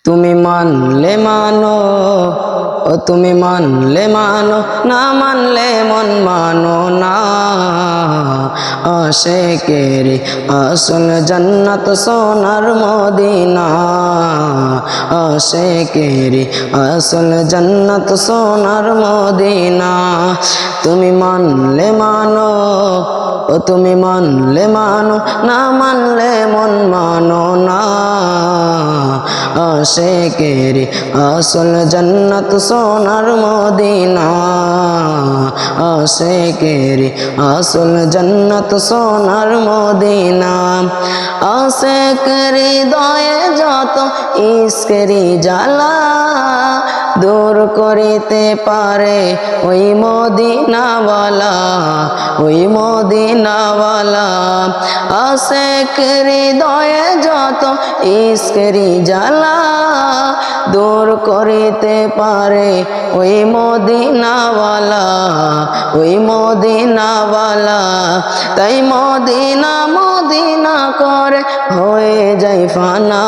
তুমি মানলে মানো, ও তুমি মানলে মানো, না মানলে মন মানো না। আশিকেরি আসল জান্নাত সোনার মদিনা, আশিকেরি আসল জান্নাত সোনার মদিনা। তুমি মানলে মানো, ও তুমি মানলে মানো, না মানলে মন মানো না। আশিকেরি আসল জান্নাত সোনার মদিনা, আশিকেরি আসল জান্নাত সোনার মদিনা। আশিকের হৃদয়ে যত ইশকেরি জ্বালা, দূর করিতে পারে ওই মদিনাওয়ালা, ওই মদিনাওয়ালা। আশিকের হৃদয়ে যত ইশকেরি জ্বালা, দূর করিতে পারে ওই মদিনাওয়ালা, ওই মদিনাওয়ালা। তাই মদিনা মদিনা করে হয়ে যায় ফানা।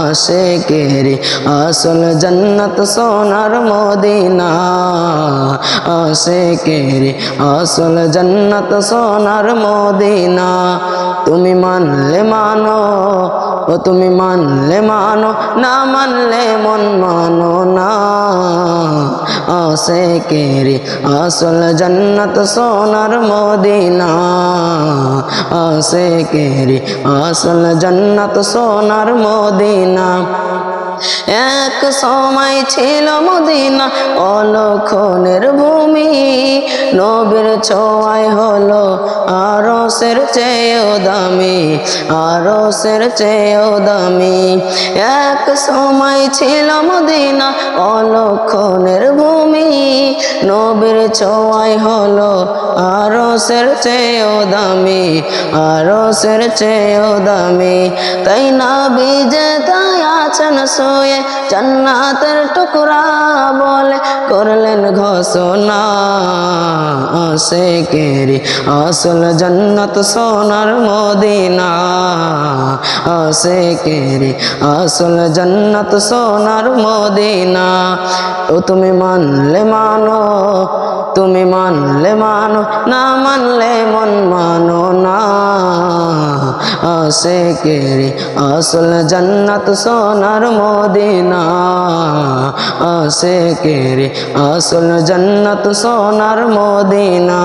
আশিকেরি আসল জান্নাত সোনার মদিনা, আশিকেরি আসল জান্নাত সোনার মদিনা। তুমি মানলে মানো, ও তুমি মানলে মানো, না মানলে মন মানো না। আশিকেরি আসল জান্নাত সোনার মদিনা, আশিকেরি আসল জান্নাত সোনার মদিনা। এক সময় ছিল মদিনা অলক্ষণের ভূমি, নবীর ছোঁয়ায় হলো আরশের চেয়েও দামি, আরশের চেয়েও দামি। এক সময় ছিল মদিনা অলক্ষণের ভূমি, নবীর ছোঁয়ায় হলো আরশের চেয়েও দামি, আরশের চেয়েও দামি। তাই নবী যে তাই আছেন শুয়ে, জান্নাতের টুকরা বলে করলেন ঘোষণা। আশিকেরি আসল জান্নাত সোনার মদিনা, আশিকেরি আসল জান্নাত সোনার মদিনা। ও তুমি মানলে মানো, তুমি মানলে মানো, না মানলে মন মানো না। আশিকেরি আসল জান্নাত সোনার মদিনা, আশিকেরি আসল জান্নাত সোনার মদিনা।